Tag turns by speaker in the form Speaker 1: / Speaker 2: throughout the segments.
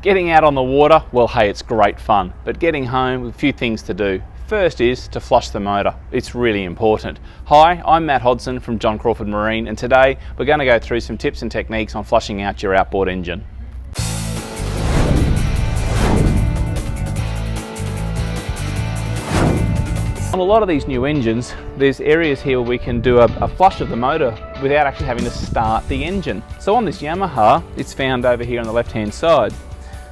Speaker 1: Getting out on the water, well hey, it's great fun, but getting home with a few things to do. First is to flush the motor. It's really important. Hi, I'm Matt Hodson from John Crawford Marine, and today we're going to go through some tips and techniques on flushing out your outboard engine. On a lot of these new engines, there's areas here where we can do a flush of the motor without actually having to start the engine. So on this Yamaha, it's found over here on the left-hand side.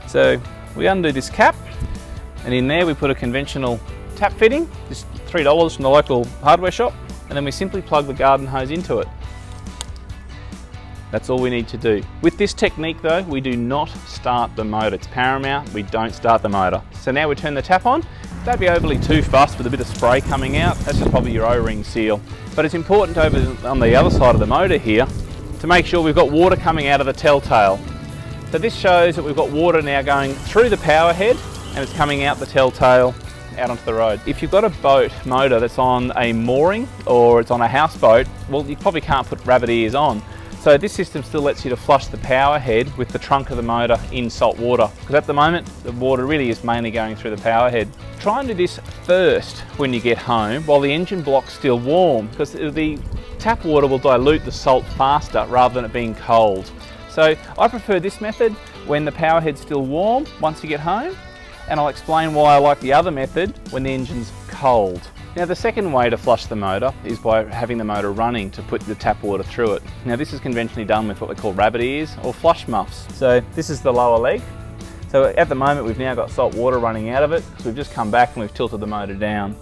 Speaker 1: So we undo this cap, and in there we put a conventional tap fitting, just $3 from the local hardware shop, and then we simply plug the garden hose into it. That's all we need to do. With this technique though, we do not start the motor. It's paramount, we don't start the motor. So now we turn the tap on. Don't be overly too fussed with a bit of spray coming out. That's just probably your O-ring seal. But it's important over on the other side of the motor here to make sure we've got water coming out of the telltale. So this shows that we've got water now going through the power head and it's coming out the telltale out onto the road. If you've got a boat motor that's on a mooring or it's on a houseboat, well, you probably can't put rabbit ears on. So this system still lets you to flush the power head with the trunk of the motor in salt water, because at the moment the water really is mainly going through the power head. Try and do this first when you get home while the engine block's still warm, because the tap water will dilute the salt faster rather than it being cold. So I prefer this method when the power head's still warm once you get home, and I'll explain why I like the other method when the engine's cold. Now the second way to flush the motor is by having the motor running to put the tap water through it. Now this is conventionally done with what we call rabbit ears or flush muffs. So this is the lower leg. So at the moment we've now got salt water running out of it, so we've just come back and we've tilted the motor down.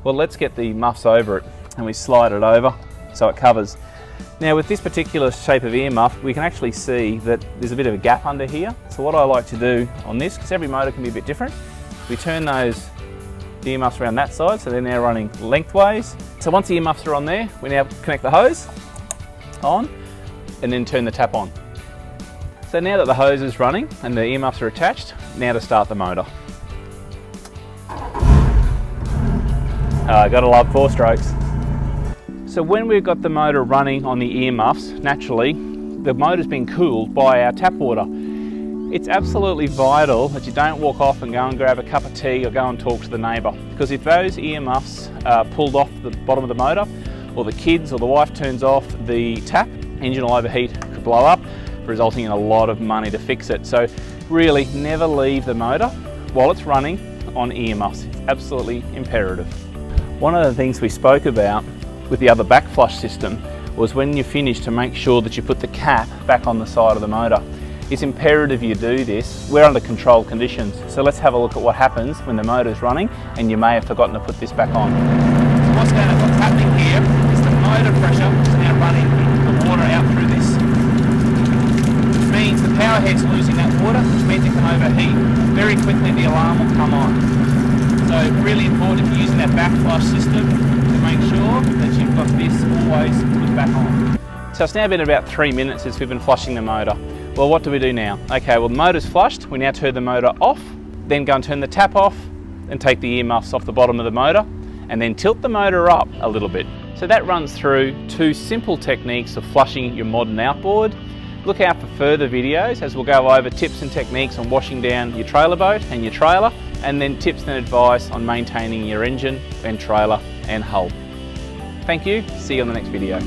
Speaker 1: Well, let's get the muffs over it, and we slide it over so it covers. Now with this particular shape of ear muff, we can actually see that there's a bit of a gap under here. So what I like to do on this, because every motor can be a bit different, we turn those earmuffs around that side, so they're now running lengthways. So once the earmuffs are on there, we now connect the hose on and then turn the tap on. So now that the hose is running and the earmuffs are attached, now to start the motor. Gotta love 4 strokes. So when we've got the motor running on the earmuffs, naturally the motor's been cooled by our tap water. It's absolutely vital that you don't walk off and go and grab a cup of tea or go and talk to the neighbour, because if those earmuffs are pulled off the bottom of the motor, or the kids or the wife turns off the tap, engine will overheat, could blow up, resulting in a lot of money to fix it. So really never leave the motor while it's running on earmuffs. It's absolutely imperative. One of the things we spoke about with the other back flush system was when you finish to make sure that you put the cap back on the side of the motor. It's imperative you do this. We're under controlled conditions, so let's have a look at what happens when the motor's running and you may have forgotten to put this back on. So what's happening here is the motor pressure is now running the water out through this, which means the power head's losing that water, which means it can overheat. Very quickly the alarm will come on. So really important if you're using that back flush system to make sure that you've got this always put back on. So it's now been about 3 minutes since we've been flushing the motor. Well, what do we do now? Okay, well the motor's flushed, we now turn the motor off, then go and turn the tap off and take the earmuffs off the bottom of the motor, and then tilt the motor up a little bit. So that runs through 2 simple techniques of flushing your modern outboard. Look out for further videos as we'll go over tips and techniques on washing down your trailer boat and your trailer, and then tips and advice on maintaining your engine and trailer and hull. Thank you, see you on the next video.